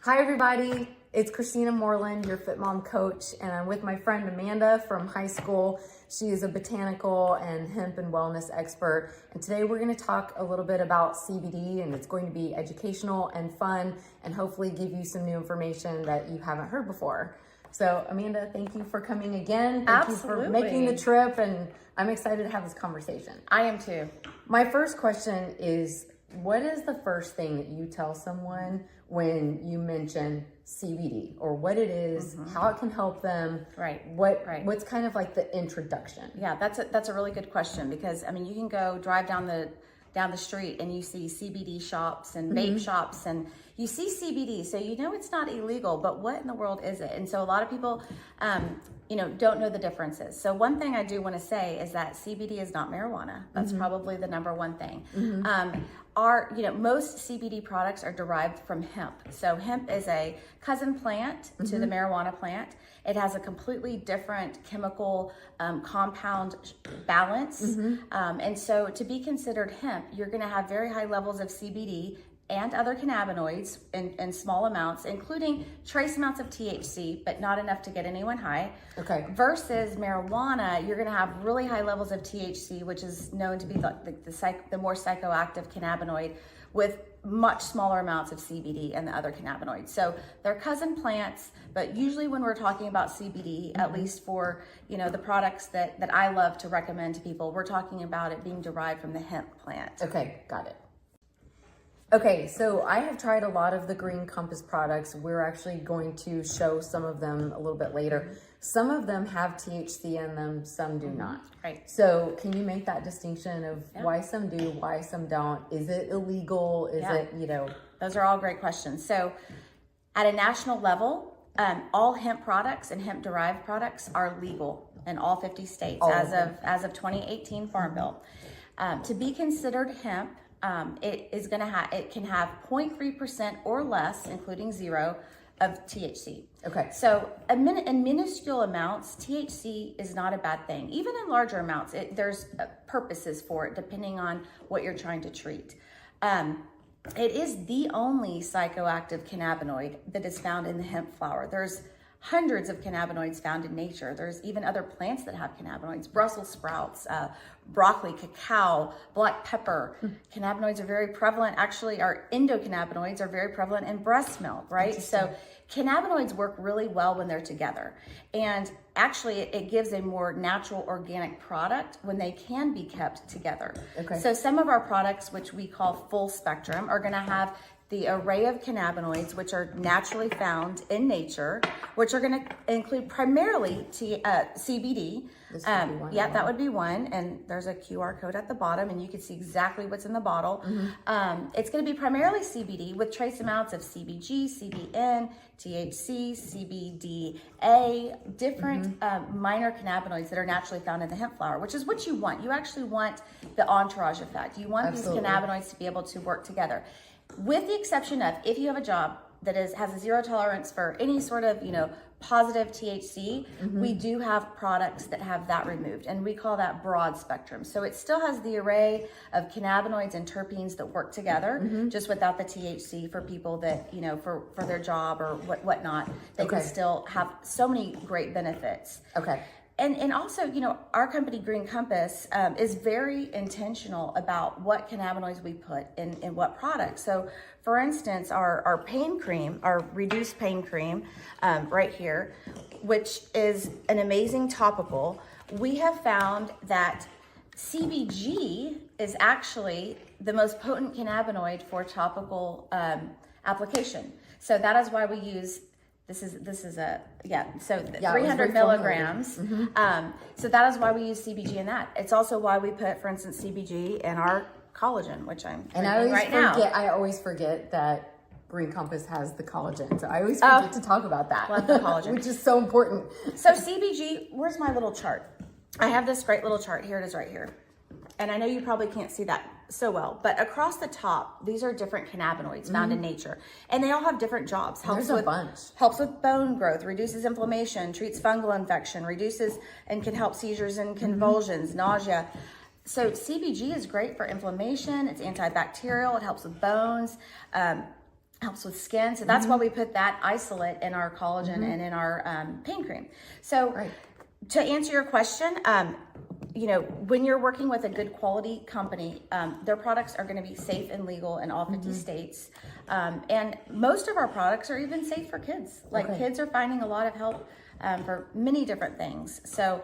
Hi everybody, it's Christina Moreland, your Fit Mom coach, and I'm with my friend Amanda from high school. She is a botanical and hemp and wellness expert, and today we're going to talk a little bit about CBD, and it's going to be educational and fun and hopefully give you some new information that you haven't heard before. So Amanda, thank you for coming again. Thank you for making the trip, and I'm excited to have this conversation. I am too. My first question is, what is the first thing that you tell someone when you mention CBD, or what it is, how it can help them? What's kind of like the introduction? Yeah, that's a really good question, because I mean, you can go drive down the street and you see CBD shops and vape shops, and you see CBD, so you know it's not illegal, but what in the world is it? And so a lot of people don't know the differences. So one thing I do want to say is that CBD is not marijuana. That's probably the number one thing. Most CBD products are derived from hemp. So hemp is a cousin plant to the marijuana plant. It has a completely different chemical compound balance. And so to be considered hemp, you're going to have very high levels of CBD and other cannabinoids in small amounts, including trace amounts of THC, but not enough to get anyone high. Okay. Versus marijuana, you're going to have really high levels of THC, which is known to be the more psychoactive cannabinoid, with much smaller amounts of CBD and the other cannabinoids. So they're cousin plants, but usually when we're talking about CBD, at least for the products that I love to recommend to people, we're talking about it being derived from the hemp plant. Okay, got it. Okay, so I have tried a lot of the Green Compass products. We're actually going to show some of them a little bit later. Some of them have THC in them, some do not. Right. So can you make that distinction of why some do, why some don't? Is it illegal? Is it, Those are all great questions. So at a national level, all hemp products and hemp derived products are legal in all 50 states as of 2018 Farm Bill. To be considered hemp, it can have 0.3% or less, including zero, of THC. Okay. So in minuscule amounts, THC is not a bad thing. Even in larger amounts, there's purposes for it depending on what you're trying to treat. It is the only psychoactive cannabinoid that is found in the hemp flower. There's hundreds of cannabinoids found in nature. There's even other plants that have cannabinoids, Brussels sprouts, broccoli, cacao, black pepper. Cannabinoids are very prevalent. Actually, our endocannabinoids are very prevalent in breast milk, right? So cannabinoids work really well when they're together. And actually, it gives a more natural organic product when they can be kept together. Okay. So some of our products, which we call full spectrum, are going to have the array of cannabinoids, which are naturally found in nature, which are going to include primarily CBD. This would be one. That would be one. And there's a QR code at the bottom, and you can see exactly what's in the bottle. It's going to be primarily CBD with trace amounts of CBG, CBN, THC, CBDA, different minor cannabinoids that are naturally found in the hemp flower, which is what you want. You actually want the entourage effect. You want these cannabinoids to be able to work together. With the exception of if you have a job that has a zero tolerance for any sort of, positive THC, we do have products that have that removed, and we call that broad spectrum. So it still has the array of cannabinoids and terpenes that work together, just without the THC for people that, for their job or whatnot, they can still have so many great benefits. Okay. And also, our company, Green Compass, is very intentional about what cannabinoids we put in what products. So, for instance, our pain cream, our reduced pain cream, right here, which is an amazing topical, we have found that CBG is actually the most potent cannabinoid for topical application. So that is why we use. This is 300 milligrams. So that is why we use CBG in that. It's also why we put, for instance, CBG in our collagen, which I'm drinking right now. I always forget that Green Compass has the collagen. So I always forget to talk about that. Love the collagen. Which is so important. So CBG, where's my little chart? I have this great little chart. Here it is right here. And I know you probably can't see that so well, but across the top, these are different cannabinoids found in nature, and they all have different jobs. Helps with bone growth, reduces inflammation, treats fungal infection, reduces and can help seizures and convulsions, nausea. So CBG is great for inflammation. It's antibacterial. It helps with bones. helps with skin. So that's why we put that isolate in our collagen and in our pain cream. So to answer your question, you know, when you're working with a good quality company, their products are going to be safe and legal in all 50 states. And most of our products are even safe for kids. Like kids are finding a lot of help for many different things. So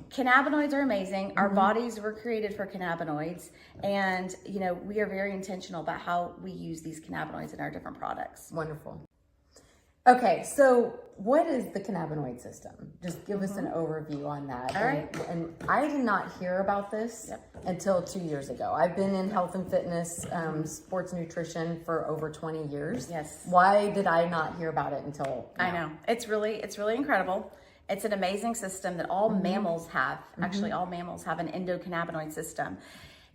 cannabinoids are amazing. Our bodies were created for cannabinoids. And, you know, we are very intentional about how we use these cannabinoids in our different products. Wonderful. Okay, so what is the cannabinoid system? Just give us an overview on that. All right. And I did not hear about this until 2 years ago. I've been in health and fitness, sports nutrition for over 20 years. Yes. Why did I not hear about it until now? I know. It's really incredible. It's an amazing system that all mammals have. Actually, all mammals have an endocannabinoid system.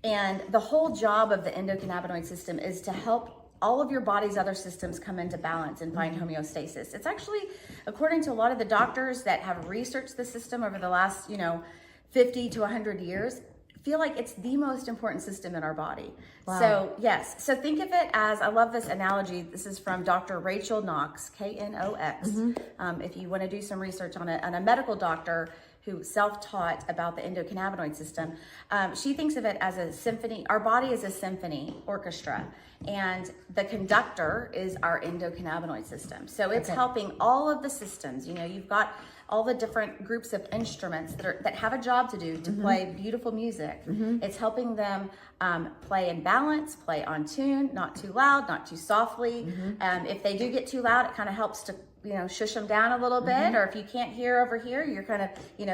And the whole job of the endocannabinoid system is to help all of your body's other systems come into balance and find homeostasis. It's actually, according to a lot of the doctors that have researched the system over the last, 50 to 100 years, feel like it's the most important system in our body. Wow. So yes, so think of it as, I love this analogy. This is from Dr. Rachel Knox, Knox. If you want to do some research on a medical doctor who self-taught about the endocannabinoid system, she thinks of it as a symphony. Our body is a symphony orchestra, and the conductor is our endocannabinoid system. So it's helping all of the systems. You know, you've got all the different groups of instruments that have a job to do to play beautiful music. It's helping them play in balance, play on tune, not too loud, not too softly. If they do get too loud, it kind of helps to shush them down a little bit, or if you can't hear over here, you're kind of,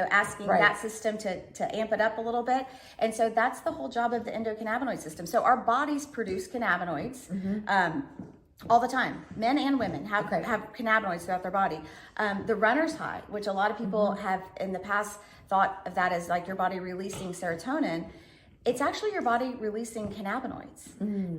asking that system to amp it up a little bit. And so that's the whole job of the endocannabinoid system. So our bodies produce cannabinoids all the time. Men and women have cannabinoids throughout their body. The runner's high, which a lot of people have in the past thought of that as like your body releasing serotonin. It's actually your body releasing cannabinoids.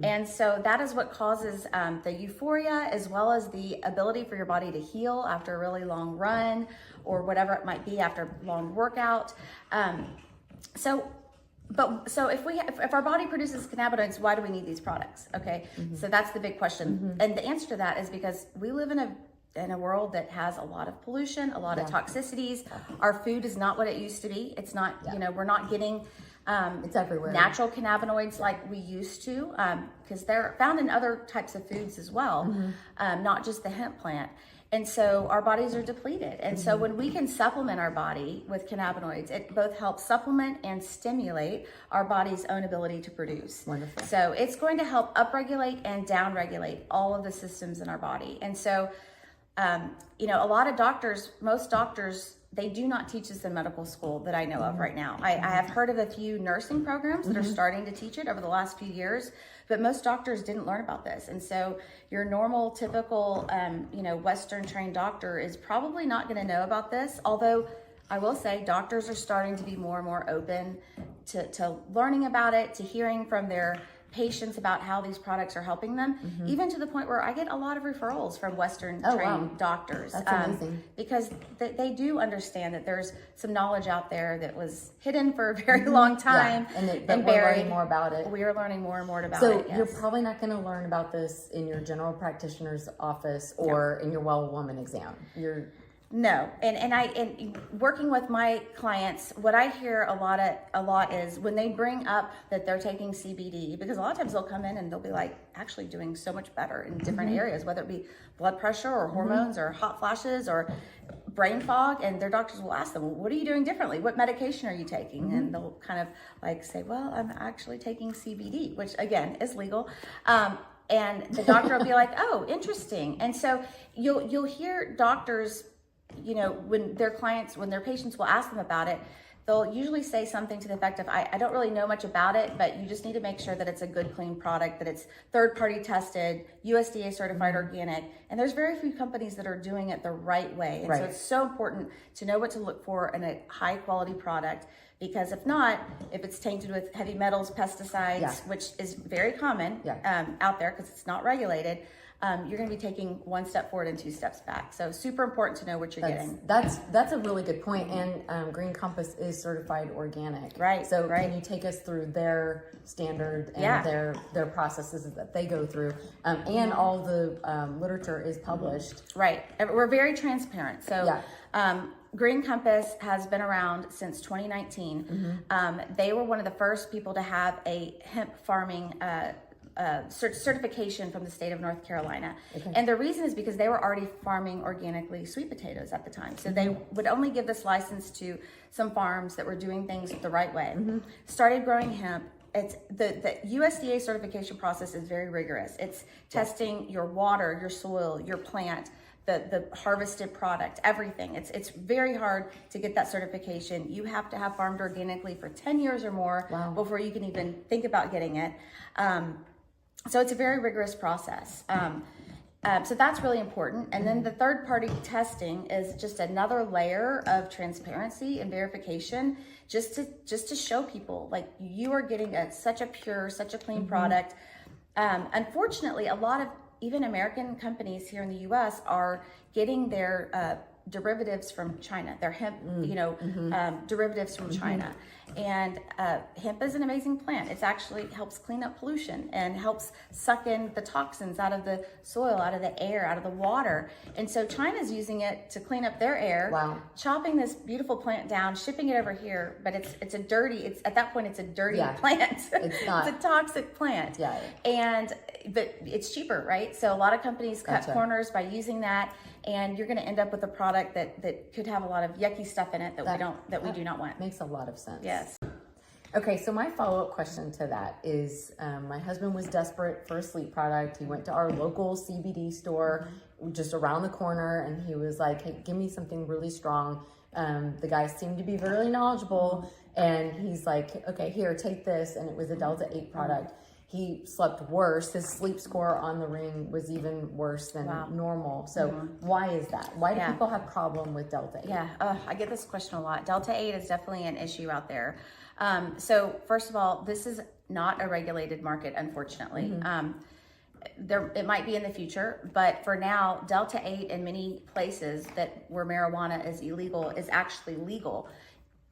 And so that is what causes the euphoria, as well as the ability for your body to heal after a really long run or whatever it might be after a long workout. So if our body produces cannabinoids, why do we need these products? Okay, so that's the big question. And the answer to that is because we live in a world that has a lot of pollution, a lot of toxicities. Our food is not what it used to be. It's not, we're not getting it's everywhere. Natural cannabinoids like we used to, because they're found in other types of foods as well, not just the hemp plant. And so our bodies are depleted. And so when we can supplement our body with cannabinoids, it both helps supplement and stimulate our body's own ability to produce. Wonderful. So it's going to help upregulate and downregulate all of the systems in our body. And so, a lot of doctors, most doctors, they do not teach this in medical school that I know of right now. I have heard of a few nursing programs that are starting to teach it over the last few years, but most doctors didn't learn about this. And so your normal, typical, Western trained doctor is probably not going to know about this. Although I will say doctors are starting to be more and more open to learning about it, to hearing from their patients about how these products are helping them, even to the point where I get a lot of referrals from Western trained doctors. That's amazing. Because they do understand that there's some knowledge out there that was hidden for a very long time and we're buried. learning more about it. We are learning more and more about so it. So yes. you're probably not going to learn about this in your general practitioner's office or in your well woman exam. No, and working with my clients, what I hear a lot is when they bring up that they're taking CBD, because a lot of times they'll come in and they'll be like actually doing so much better in different areas, whether it be blood pressure or hormones or hot flashes or brain fog, and their doctors will ask them, well, what are you doing differently? What medication are you taking? And they'll kind of like say, well, I'm actually taking CBD, which again is legal. And the doctor will be like, oh, interesting. And so you'll hear doctors, when their patients will ask them about it, they'll usually say something to the effect of, I don't really know much about it, but you just need to make sure that it's a good, clean product, that it's third-party tested, USDA certified organic. And there's very few companies that are doing it the right way. And so it's so important to know what to look for in a high-quality product, because if not, if it's tainted with heavy metals, pesticides, which is very common out there because it's not regulated, you're going to be taking one step forward and two steps back. So super important to know what you're getting. That's a really good point. And Green Compass is certified organic. Right. So can you take us through their standard and their processes that they go through? And all the literature is published. Right. We're very transparent. So Green Compass has been around since 2019. They were one of the first people to have a hemp farming certification from the state of North Carolina. And the reason is because they were already farming organically sweet potatoes at the time. So they would only give this license to some farms that were doing things the right way. Started growing hemp. It's the USDA certification process is very rigorous. It's testing your water, your soil, your plant, the harvested product, everything. It's very hard to get that certification. You have to have farmed organically for 10 years or more before you can even think about getting it. So it's a very rigorous process. So that's really important. And then the third party testing is just another layer of transparency and verification, just to show people like you are getting such a pure, such a clean product. Unfortunately, a lot of even American companies here in the US are getting their derivatives from China, their hemp, derivatives from China. And hemp is an amazing plant. It actually helps clean up pollution and helps suck in the toxins out of the soil, out of the air, out of the water. And so China's using it to clean up their air, chopping this beautiful plant down, shipping it over here. But it's a dirty, at that point, it's a dirty plant. It's not. It's a toxic plant. But it's cheaper, right? So a lot of companies cut corners by using that. And you're going to end up with a product that could have a lot of yucky stuff in it that we do not want. Makes a lot of sense. Yes. Okay, so my follow-up question to that is, my husband was desperate for a sleep product. He went to our local CBD store just around the corner, and he was like, "Hey, give me something really strong." The guy seemed to be very knowledgeable, and he's like, "Okay, here, take this," and it was a Delta 8 product. He slept worse. His sleep score on the ring was even worse than normal. So why is that? Why do people have problem with Delta 8? I get this question a lot. Delta 8 is definitely an issue out there. So first of all, this is not a regulated market, unfortunately. It might be in the future, but for now, Delta 8 in many places where marijuana is illegal is actually legal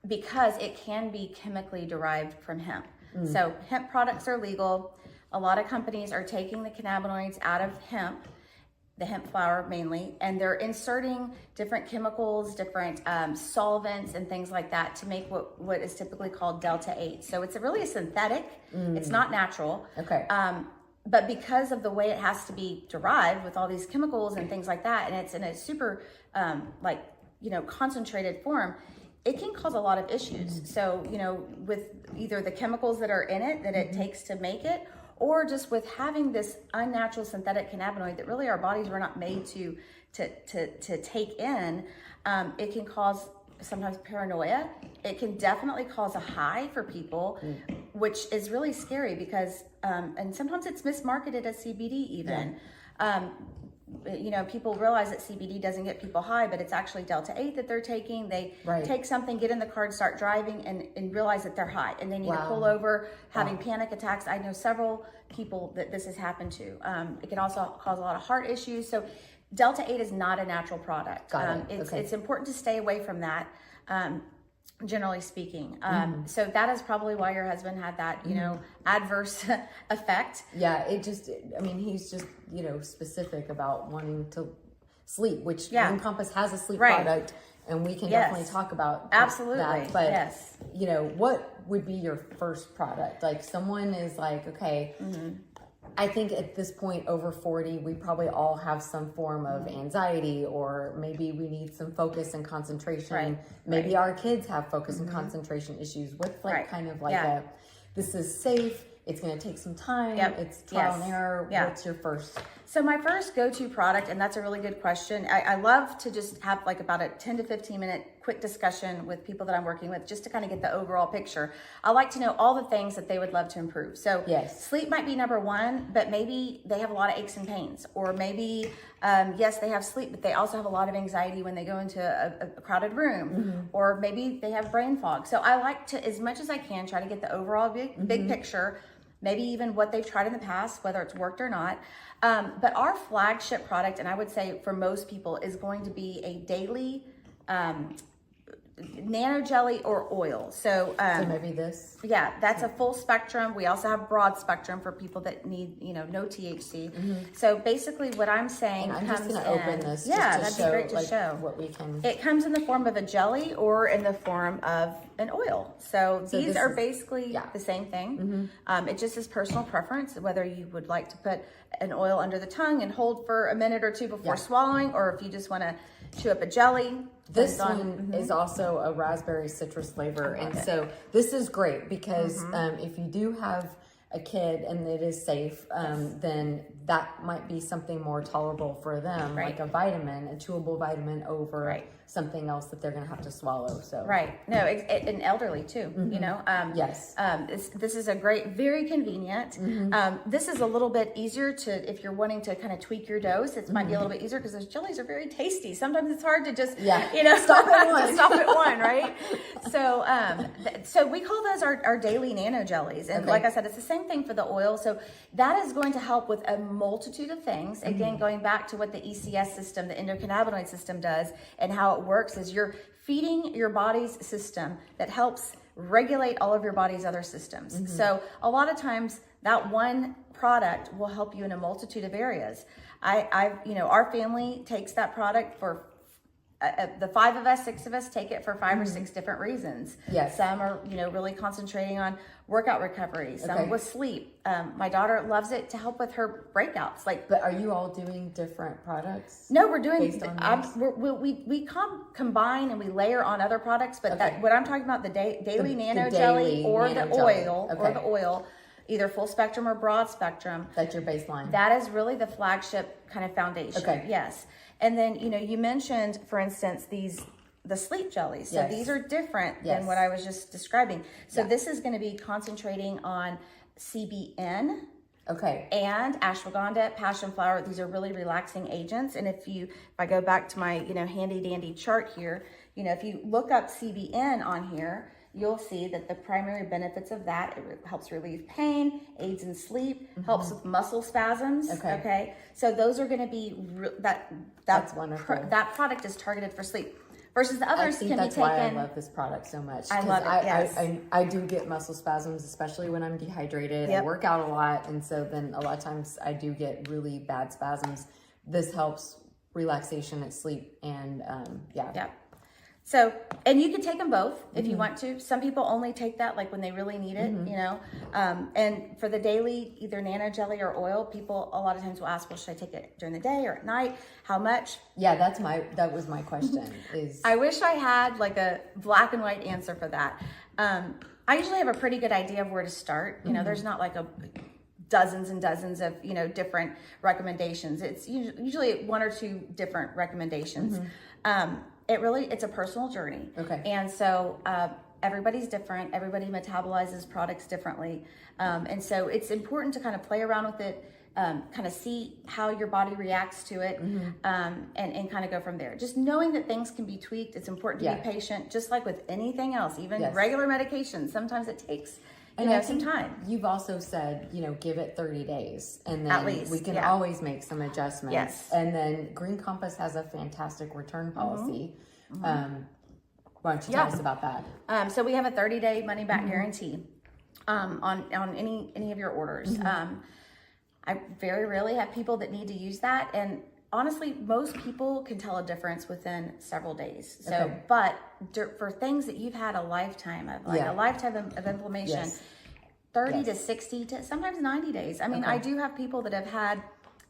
because it can be chemically derived from hemp. So hemp products are legal. A lot of companies are taking the cannabinoids out of hemp, the hemp flower mainly, and they're inserting different chemicals, different solvents and things like that to make what is typically called Delta 8. So it's really a synthetic. It's not natural. But because of the way it has to be derived with all these chemicals and things like that, and it's in a super concentrated form, it can cause a lot of issues. So, with either the chemicals that are in it that it takes to make it, or just with having this unnatural synthetic cannabinoid that really our bodies were not made to take in, it can cause sometimes paranoia. It can definitely cause a high for people, which is really scary because, and sometimes it's mismarketed as CBD even. People realize that CBD doesn't get people high, but it's actually Delta 8 that they're taking. They take something, get in the car and start driving and realize that they're high and they need to pull over, having panic attacks. I know several people that this has happened to. It can also cause a lot of heart issues. So Delta 8 is not a natural product. It's important to stay away from that. Generally speaking. So that is probably why your husband had that, adverse effect. He's just, specific about wanting to sleep, which Green Compass has a sleep product, and we can definitely talk about that. But, what would be your first product? Like someone is like, okay, I think at this point, over 40, we probably all have some form of anxiety, or maybe we need some focus and concentration. Maybe our kids have focus and concentration issues. What's this is safe, it's going to take some time, it's trial and error. What's your first? So my first go-to product, and that's a really good question. I love to just have about a 10 to 15 minute quick discussion with people that I'm working with, just to kind of get the overall picture. I like to know all the things that they would love to improve. So sleep might be number one, but maybe they have a lot of aches and pains, or maybe, yes, they have sleep, but they also have a lot of anxiety when they go into a crowded room, or maybe they have brain fog. So I like to, as much as I can, try to get the overall big picture. maybe even what they've tried in the past, whether it's worked or not. But our flagship product, and I would say for most people, is going to be a daily nano jelly or oil. So maybe this. Yeah, that's a full spectrum. We also have broad spectrum for people that need, no THC. So basically what I'm saying And I'm comes just going to open this just to that'd be great to like, show. what we can. It comes in the form of a jelly or in the form of an oil. So these are basically the same thing. It just is personal preference, whether you would like to put an oil under the tongue and hold for a minute or two before swallowing, or if you just want to chew up a jelly. This one is also a raspberry citrus flavor. And so this is great because if you do have a kid and it is safe, then that might be something more tolerable for them, like a vitamin, a chewable vitamin over something else that they're going to have to swallow. So No, and elderly too, Yes. This is a great, very convenient. This is a little bit easier to, if you're wanting to kind of tweak your dose, it might be a little bit easier because those jellies are very tasty. Sometimes it's hard to just, stop at one. Stop at one, right? So, so we call those our daily nano jellies. And like I said, it's the same thing for the oil. So that is going to help with a multitude of things. Again, going back to what the ECS system, the endocannabinoid system does, and how it works is you're feeding your body's system that helps regulate all of your body's other systems. So a lot of times that one product will help you in a multitude of areas. Our family takes that product for the 5 of us, 6 of us take it for 5 or 6 different reasons. Yes. Some are, really concentrating on workout recovery, some with sleep. My daughter loves it to help with her breakouts. But are you all doing different products? No, we're doing, based on we combine and we layer on other products, but what I'm talking about, the daily nano jelly or the oil, either full spectrum or broad spectrum. That's your baseline. That is really the flagship kind of foundation. Yes. And then, you mentioned, for instance, the sleep jellies. So these are different than what I was just describing. So this is going to be concentrating on CBN. And ashwagandha, passion flower. These are really relaxing agents. And if I go back to my, handy dandy chart here, if you look up CBN on here, you'll see that the primary benefits of that, it helps relieve pain, aids in sleep, helps with muscle spasms. So those are going to be, that's wonderful. That product is targeted for sleep. Versus the others can be taken. That's why I love this product so much. I love it, yes. I do get muscle spasms, especially when I'm dehydrated. I work out a lot, and so then a lot of times I do get really bad spasms. This helps relaxation and sleep, and So, and you can take them both if you want to. Some people only take that like when they really need it, and for the daily, either nano jelly or oil, people a lot of times will ask, well, should I take it during the day or at night? How much? Yeah, that was my question. I wish I had like a black and white answer for that. I usually have a pretty good idea of where to start. There's not like dozens and dozens of, different recommendations. It's usually 1 or 2 different recommendations. It's a personal journey. And so everybody's different. Everybody metabolizes products differently. And so it's important to kind of play around with it, kind of see how your body reacts to it, and kind of go from there. Just knowing that things can be tweaked. It's important to be patient, just like with anything else, even regular medication. Sometimes it takes some time. You've also said, give it 30 days, and then at least we can always make some adjustments. Yes. And then Green Compass has a fantastic return policy. Why don't you tell us about that? So we have a 30-day money-back guarantee on any of your orders. I very rarely have people that need to use that, and honestly, most people can tell a difference within several days. So, but for things that you've had a lifetime of, like a lifetime of inflammation, 30 to 60 to sometimes 90 days. I mean, I do have people that have had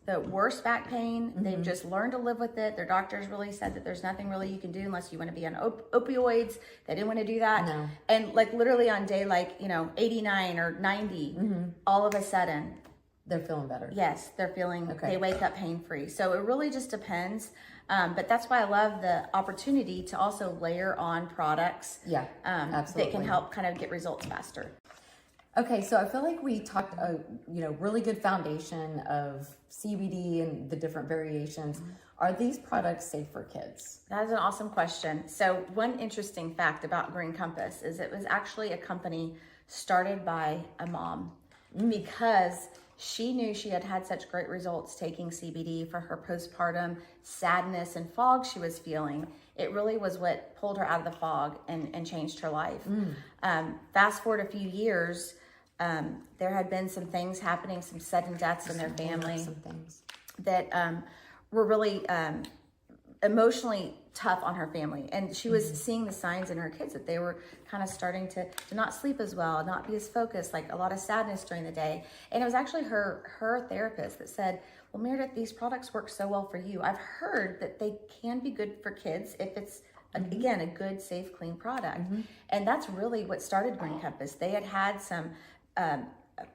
the worst back pain. They've just learned to live with it. Their doctors really said that there's nothing really you can do unless you want to be on opioids. They didn't want to do that. No. And like literally on day 89 or 90, all of a sudden, they're feeling better. Yes, they're feeling, they wake up pain-free. So it really just depends. But that's why I love the opportunity to also layer on products absolutely. that can help kind of get results faster. Okay, so I feel like we talked a really good foundation of CBD and the different variations. Are these products safe for kids? That is an awesome question. So one interesting fact about Green Compass is it was actually a company started by a mom because she knew she had had such great results taking CBD for her postpartum sadness and fog she was feeling. It really was what pulled her out of the fog and changed her life. Fast forward a few years, there had been some things happening, some sudden deaths in their family that were really emotionally tough on her family. And she was seeing the signs in her kids that they were kind of starting to not sleep as well, not be as focused, like a lot of sadness during the day. And it was actually her therapist that said, well, Meredith, these products work so well for you. I've heard that they can be good for kids if it's, again, a good, safe, clean product. And that's really what started Green Compass. They had some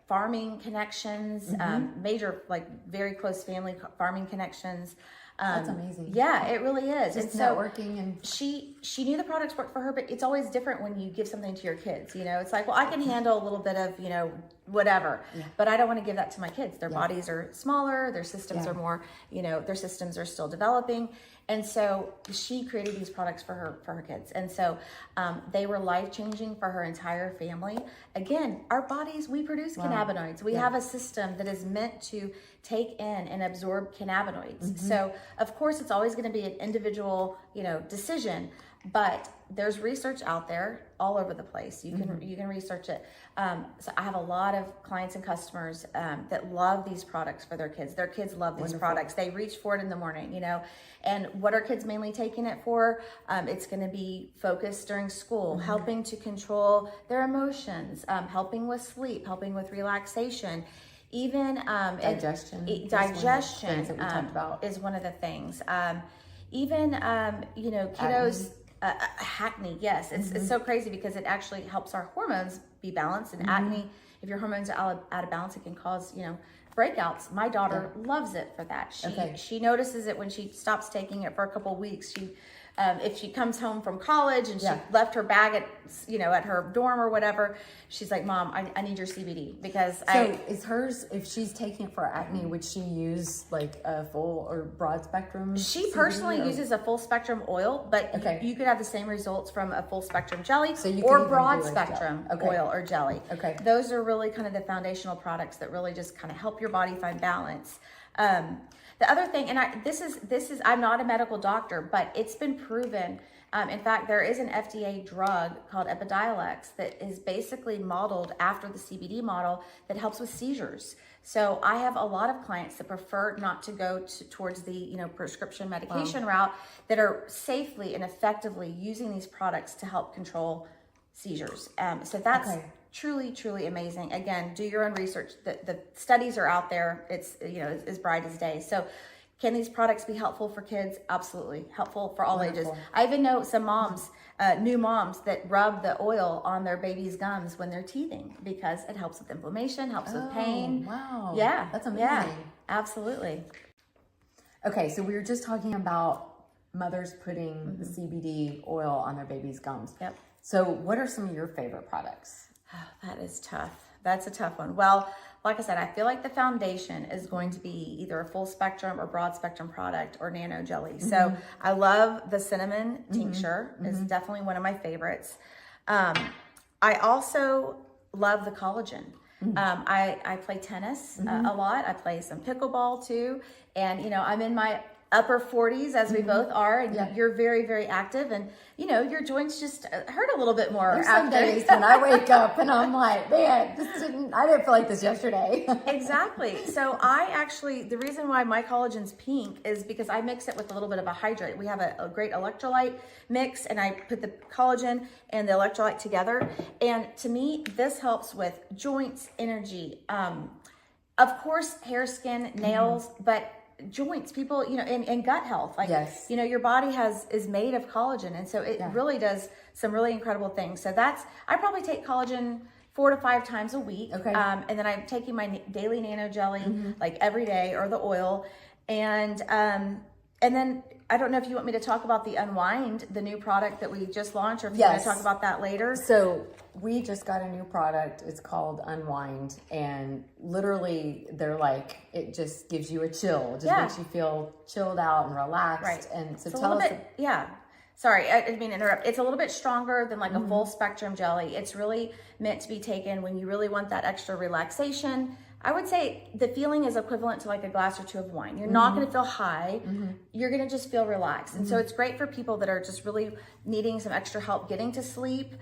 farming connections, major, like very close family farming connections. That's amazing. Yeah, it really is. Just and networking and she knew the products worked for her, but it's always different when you give something to your kids. You know, it's like, well, I can handle a little bit of, you know, whatever, but I don't want to give that to my kids. Their bodies are smaller, their systems are more, you know, their systems are still developing. And so she created these products for her kids. And so they were life-changing for her entire family. Again, our bodies, we produce cannabinoids. We have a system that is meant to take in and absorb cannabinoids. So of course, it's always going to be an individual, you know, decision, but there's research out there all over the place. You can research it. So I have a lot of clients and customers that love these products for their kids. Their kids love these products. They reach for it in the morning, you know. And what are kids mainly taking it for? It's going to be focused during school, helping to control their emotions, helping with sleep, helping with relaxation. Even digestion. Digestion that we talked about is one of the things. Even you know, kiddos. Acne, yes, it's so crazy because it actually helps our hormones be balanced. And acne, if your hormones are out of balance, it can cause, you know, breakouts. My daughter loves it for that. She notices it when she stops taking it for a couple of weeks. She if she comes home from college and she left her bag at, you know, at her dorm or whatever, she's like, Mom, I need your CBD because is hers, if she's taking it for acne, would she use like a full or broad spectrum? She personally uses a full spectrum oil, but you could have the same results from a full spectrum jelly or broad spectrum oil or jelly. Those are really kind of the foundational products that really just kind of help your body find balance. The other thing, and this is, I'm not a medical doctor, but it's been proven. In fact, there is an FDA drug called Epidiolex that is basically modeled after the CBD model that helps with seizures. So I have a lot of clients that prefer not to go towards the, you know, prescription medication route, that are safely and effectively using these products to help control seizures. So that's truly, truly amazing. Again, do your own research. The studies are out there. It's, you know, as bright as day. So can these products be helpful for kids? Absolutely. Helpful for all ages. I even know some moms, new moms, that rub the oil on their baby's gums when they're teething because it helps with inflammation, helps with pain. Wow. Yeah. That's amazing. Yeah, absolutely. Okay, so we were just talking about mothers putting the CBD oil on their baby's gums. Yep. So what are some of your favorite products? Oh, that is tough. That's a tough one. Well, like I said, I feel like the foundation is going to be either a full spectrum or broad spectrum product or nano jelly. So I love the cinnamon tincture. It's definitely one of my favorites. I also love the collagen. I play tennis a lot. I play some pickleball too. And, you know, I'm in my upper 40s, as we both are, and you're very, very active, and you know, your joints just hurt a little bit more. There's some days when I wake up and I'm like, man, I didn't feel like this yesterday. Exactly. So I actually, the reason why my collagen's pink is because I mix it with a little bit of a hydrate. We have a great electrolyte mix, and I put the collagen and the electrolyte together, and to me, this helps with joints, energy, of course, hair, skin, nails, but joints, people, you know, and gut health, like, you know, your body is made of collagen, and so it really does some really incredible things. So I probably take collagen 4 to 5 times a week, and then I'm taking my daily nano jelly like every day, or the oil, and then I don't know if you want me to talk about the Unwind, the new product that we just launched, or if you want to talk about that later. So we just got a new product. It's called Unwind, and literally they're like, it just gives you a chill. It just makes you feel chilled out and relaxed. Right. And so it's tell us. Sorry, I didn't mean to interrupt. It's a little bit stronger than like a full spectrum jelly. It's really meant to be taken when you really want that extra relaxation. I would say the feeling is equivalent to like a glass or two of wine. You're not going to feel high. You're going to just feel relaxed. And so it's great for people that are just really needing some extra help getting to sleep.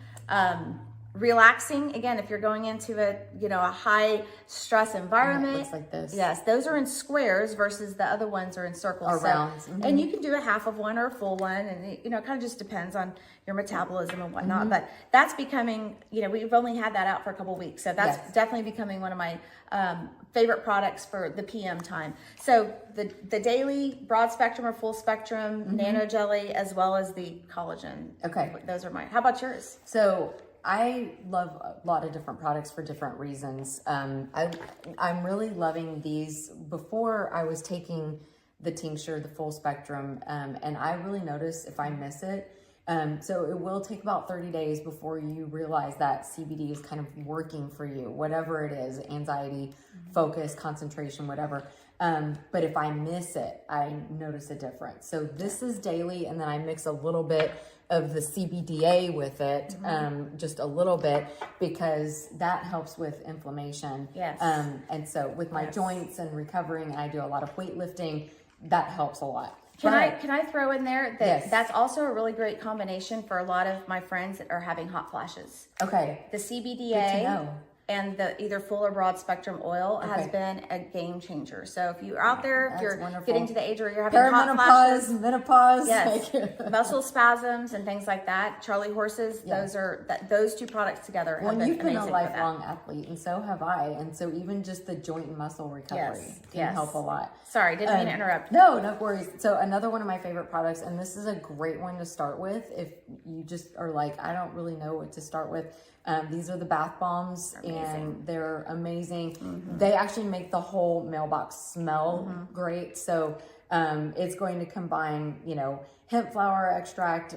Relaxing, again, if you're going into a high stress environment. It looks like this. Yes, those are in squares versus the other ones are in circles. Or rounds. And you can do a half of one or a full one, and it kind of just depends on your metabolism and whatnot. But that's becoming, we've only had that out for a couple weeks, so that's definitely becoming one of my favorite products for the PM time. So the daily broad spectrum or full spectrum nano jelly, as well as the collagen. Okay, those are mine. How about yours? So I love a lot of different products for different reasons. I'm really loving these. Before I was taking the tincture, the full spectrum, and I really notice if I miss it. So it will take about 30 days before you realize that CBD is kind of working for you, whatever it is, anxiety, focus, concentration, whatever. But if I miss it, I notice a difference. So this is daily, and then I mix a little bit of the CBDA with it, just a little bit, because that helps with inflammation. Yes. And so with my joints and recovering, and I do a lot of weightlifting, that helps a lot. Can I throw in there that Yes. that's also a really great combination for a lot of my friends that are having hot flashes. Okay. The Good to CBDA know. and the either full or broad spectrum oil has been a game changer. So if you're out there, if That's you're wonderful. getting to the age where you're having hot Perimenopause, flashes, menopause. yes, like- muscle spasms and things like that, Charlie horses, those two products together have Well, been you've been a amazing for that. lifelong athlete, and so have I. And so even just the joint and muscle recovery can yes. help a lot. Sorry, didn't mean to interrupt. No worries. So another one of my favorite products, and this is a great one to start with if you just are like, I don't really know what to start with. These are the bath bombs, and they're amazing. They actually make the whole mailbox smell great. So it's going to combine, hemp flower extract,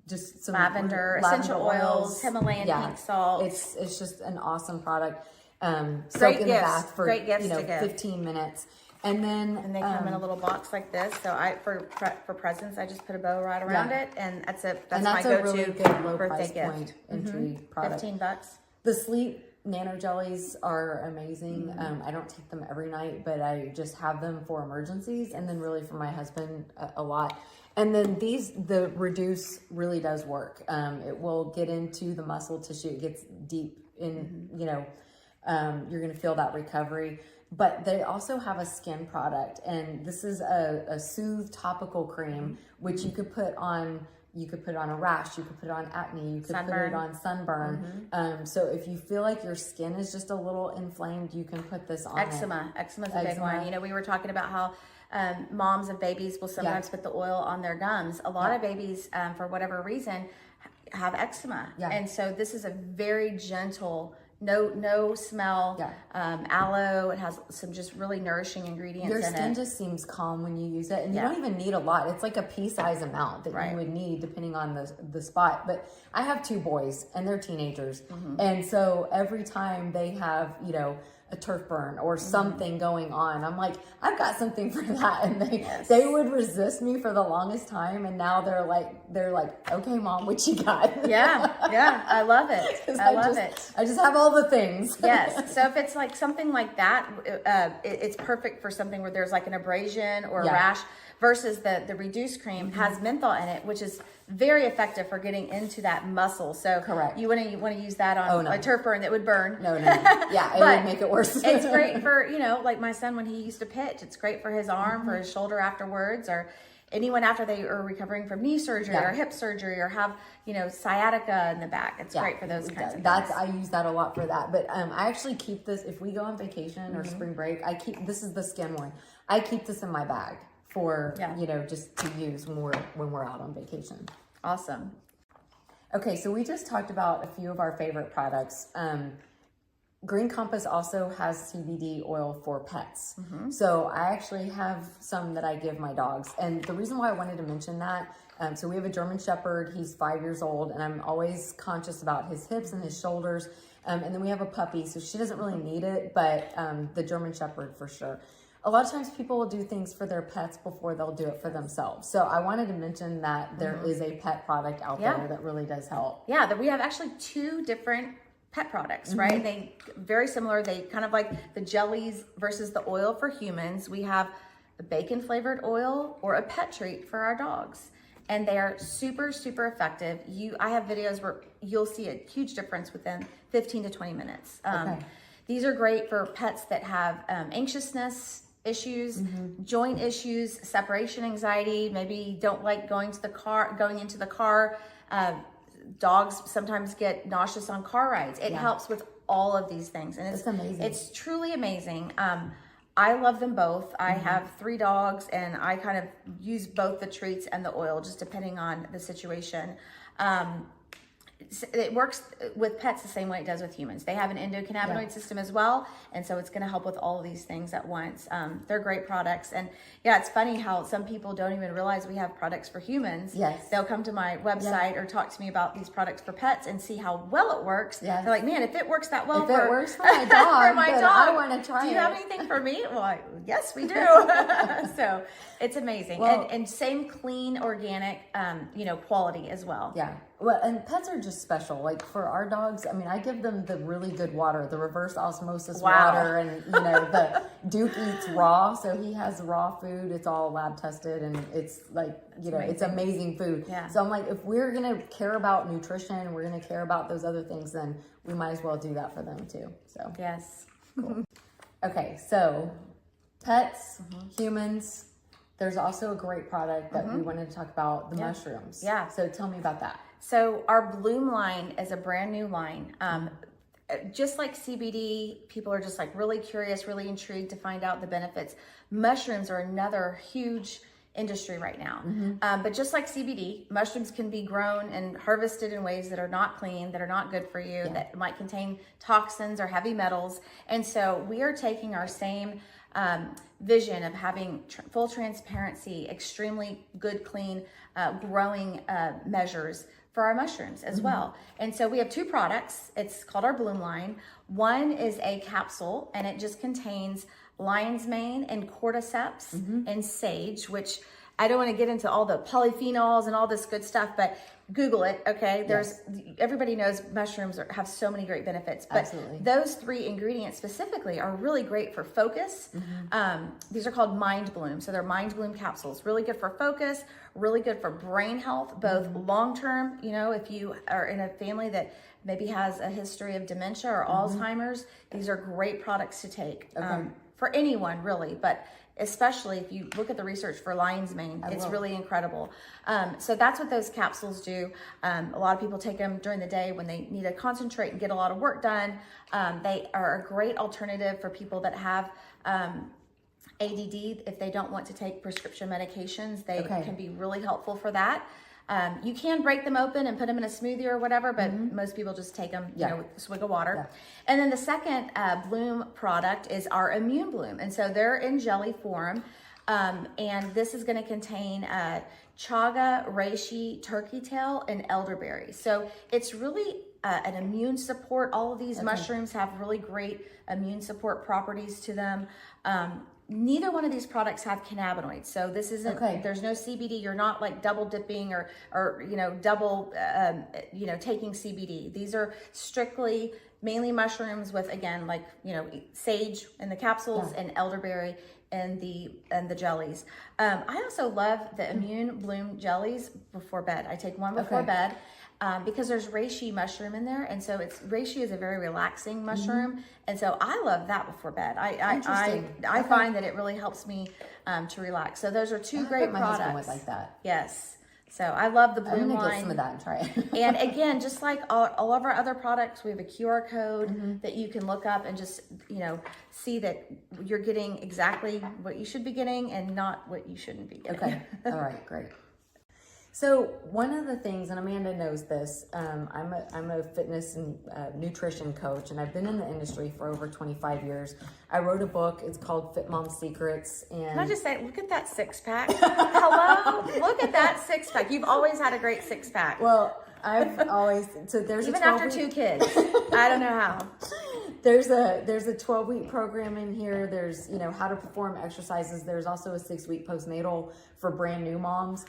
just some Lavender, essential oils, Himalayan pink salt. It's just an awesome product. Great Soak in the gifts. bath for Great gifts to give. 15 minutes. And then And they come in a little box like this. So for presents, I just put a bow right around it, and that's my a go-to really good low birthday price gift. point entry product. $15. The sleep nano jellies are amazing. I don't take them every night, but I just have them for emergencies, and then really for my husband a lot. And then the reduce really does work. It will get into the muscle tissue. It gets deep in, you're going to feel that recovery. But they also have a skin product, and this is a soothe topical cream, which you could put on. You could put it on a rash. You could put it on acne. You could put it on sunburn. So if you feel like your skin is just a little inflamed, you can put this on. Eczema is a big one. We were talking about how moms of babies will sometimes put the oil on their gums. A lot of babies, for whatever reason, have eczema, and so this is a very gentle. No smell, aloe. It has some just really nourishing ingredients in it. Your skin just seems calm when you use it, and you don't even need a lot. It's like a pea-size amount that you would need depending on the spot. But I have 2 boys, and they're teenagers, and so every time they have, a turf burn or something going on, I'm like, I've got something for that, and they would resist me for the longest time, and now they're like, okay, Mom, what you got? I love it. I love it. I just have all the things. Yes. So if it's like something like that, it's perfect for something where there's like an abrasion or a rash. Versus the reduced cream has menthol in it, which is very effective for getting into that muscle. So correct. You want to use that on a turf burn that would burn. No. Yeah, it would make it worse. It's great for, like my son when he used to pitch. It's great for his arm, for his shoulder afterwards, or anyone after they are recovering from knee surgery or hip surgery or have, sciatica in the back. It's great for those kinds of things. I use that a lot for that. But I actually keep this, if we go on vacation or spring break, this is the skin one. I keep this in my bag for, just to use when we're out on vacation. Awesome. Okay, so we just talked about a few of our favorite products. Green Compass also has CBD oil for pets. So I actually have some that I give my dogs. And the reason why I wanted to mention that, so we have a German Shepherd. He's 5 years old, and I'm always conscious about his hips and his shoulders. And then we have a puppy, so she doesn't really need it, but the German Shepherd for sure. a lot of times people will do things for their pets before they'll do it for themselves. So I wanted to mention that there is a pet product out there that really does help. Yeah, that we have actually 2 different pet products, right? They very similar. They kind of like the jellies versus the oil for humans. We have a bacon flavored oil or a pet treat for our dogs. And they are super, super effective. I have videos where you'll see a huge difference within 15 to 20 minutes. These are great for pets that have anxiousness issues, joint issues, separation anxiety, maybe don't like going into the car. Dogs sometimes get nauseous on car rides. It helps with all of these things. And it's amazing. It's truly amazing. I love them both. I have 3 dogs and I kind of use both the treats and the oil, just depending on the situation. It works with pets the same way it does with humans. They have an endocannabinoid system as well, and so it's going to help with all of these things at once. They're great products, and yeah, it's funny how some people don't even realize we have products for humans. Yes, they'll come to my website or talk to me about these products for pets and see how well it works. They're like, man, if it works that well, if it works for my dog, for my dog, I want to try it. Do you have anything for me? Well, yes, we do. So it's amazing, and same clean, organic, quality as well. Yeah. Well, and pets are just special. Like for our dogs, I mean, I give them the really good water, the reverse osmosis water, and the Duke eats raw, so he has raw food. It's all lab tested, and it's like it's amazing food. Yeah. So I'm like, if we're gonna care about nutrition, we're gonna care about those other things, then we might as well do that for them too. So yes, cool. Okay, so pets, humans. There's also a great product that we wanted to talk about, the mushrooms. Yeah. So tell me about that. So our Bloom line is a brand new line. Just like CBD, people are just like really curious, really intrigued to find out the benefits. Mushrooms are another huge industry right now. But just like CBD, mushrooms can be grown and harvested in ways that are not clean, that are not good for you, that might contain toxins or heavy metals. And so we are taking our same vision of having full transparency, extremely good, clean, growing measures for our mushrooms as well. And so we have 2 products. It's called our Bloom line. One is a capsule, and it just contains lion's mane and cordyceps and sage, which I don't want to get into all the polyphenols and all this good stuff, but Google it, okay? Everybody knows mushrooms have so many great benefits, but those 3 ingredients specifically are really great for focus. These are called Mind Bloom. So they're Mind Bloom capsules, really good for focus, really good for brain health, both long-term, if you are in a family that maybe has a history of dementia or Alzheimer's, these are great products to take for anyone really, but especially if you look at the research for lion's mane, it's really incredible. So that's what those capsules do. A lot of people take them during the day when they need to concentrate and get a lot of work done. They are a great alternative for people that have ADD. If they don't want to take prescription medications, they can be really helpful for that. You can break them open and put them in a smoothie or whatever, but most people just take them, with a swig of water. And then the second Bloom product is our Immune Bloom. And so they're in jelly form. And this is going to contain chaga, reishi, turkey tail, and elderberry. So it's really an immune support. All of these mushrooms have really great immune support properties to them. Neither one of these products have cannabinoids. So this isn't, there's no CBD. You're not like double dipping or double, taking CBD. These are strictly mainly mushrooms with, again, like, sage in the capsules and elderberry and the jellies. I also love the Immune Bloom jellies before bed. I take one before bed. Because there's reishi mushroom in there, and so reishi is a very relaxing mushroom, and so I love that before bed. I find that it really helps me to relax. So those are 2 great products. My husband would like that. Yes. So I love the Bloom line. I'm gonna get some of that and try it. And again, just like all of our other products, we have a QR code that you can look up and just see that you're getting exactly what you should be getting and not what you shouldn't be getting. Okay. All right. Great. So one of the things, and Amanda knows this, I'm a fitness and nutrition coach, and I've been in the industry for over 25 years. I wrote a book. It's called Fit Mom Secrets. And can I just say, look at that 6-pack. Hello, look at that 6-pack. You've always had a great 6-pack. Well, I've always, so there's even after 2 kids. I don't know how. There's a 12-week program in here. There's, you know, how to perform exercises. There's also a 6-week postnatal for brand new moms.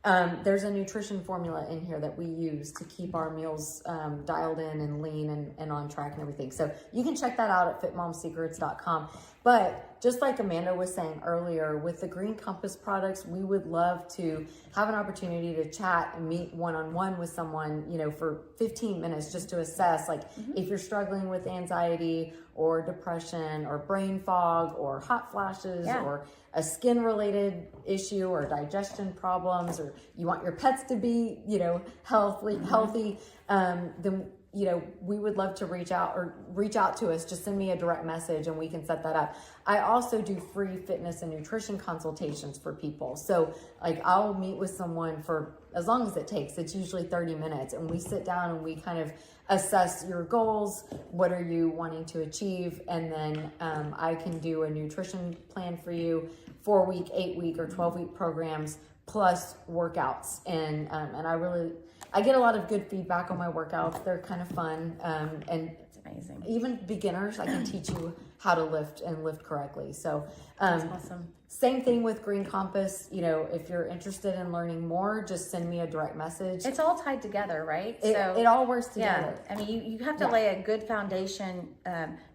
There's a nutrition formula in here that we use to keep our meals dialed in and lean and on track and everything. So you can check that out at fitmomsecrets.com. But just like Amanda was saying earlier, with the Green Compass products, we would love to have an opportunity to chat and meet one-on-one with someone, you know, for 15 minutes just to assess, like, if you're struggling with anxiety or depression or brain fog or hot flashes or a skin-related issue or digestion problems, or you want your pets to be, you know, healthy, then, you know, we would love to reach out to us. Just send me a direct message and we can set that up. I also do free fitness and nutrition consultations for people. So like, I'll meet with someone for as long as it takes. It's usually 30 minutes, and we sit down and we kind of assess your goals. What are you wanting to achieve? And then I can do a nutrition plan for you, 4-week, 8-week, or 12-week programs plus workouts. And I get a lot of good feedback on my workouts. They're kind of fun. And It's amazing. even beginners, I can teach you how to lift and lift correctly. So That's awesome. same thing with Green Compass. You know, if you're interested in learning more, just send me a direct message. It's all tied together, right? It all works together. Yeah, I mean, you have to lay a good foundation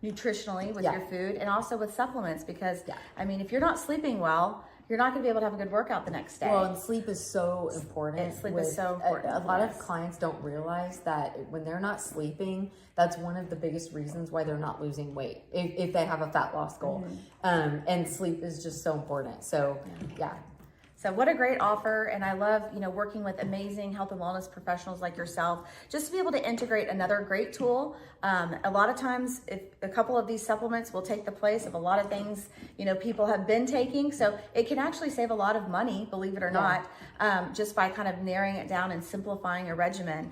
nutritionally with your food and also with supplements, because, I mean, if you're not sleeping well, you're not going to be able to have a good workout the next day. Well, and sleep is so important. And sleep is so important. A lot of clients don't realize that when they're not sleeping, that's one of the biggest reasons why they're not losing weight if they have a fat loss goal. And sleep is just so important. So, So what a great offer. And I love, you know, working with amazing health and wellness professionals like yourself, just to be able to integrate another great tool. A lot of times, if a couple of these supplements will take the place of a lot of things, you know, people have been taking. So it can actually save a lot of money, believe it or not, just by kind of narrowing it down and simplifying a regimen.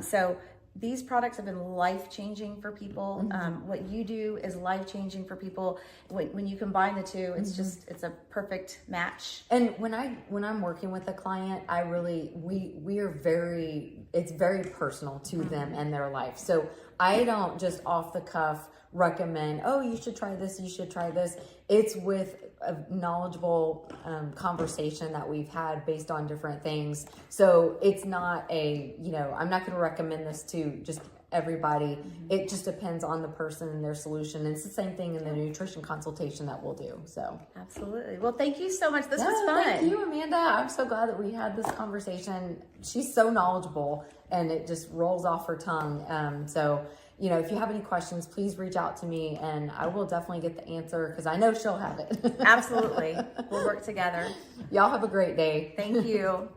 So these products have been life-changing for people. What you do is life-changing for people. When you combine the two, it's just, it's a perfect match. And when I'm working with a client, it's very personal to them and their life. So I don't just off the cuff recommend, oh, you should try this, you should try this. It's with a knowledgeable conversation that we've had based on different things. So it's not I'm not going to recommend this to just everybody. It just depends on the person and their solution. And it's the same thing in the nutrition consultation that we'll do. So absolutely. Well, thank you so much. This was fun. Thank you, Amanda. I'm so glad that we had this conversation. She's so knowledgeable and it just rolls off her tongue. So, you know, if you have any questions, please reach out to me and I will definitely get the answer, because I know she'll have it. Absolutely. We'll work together. Y'all have a great day. Thank you.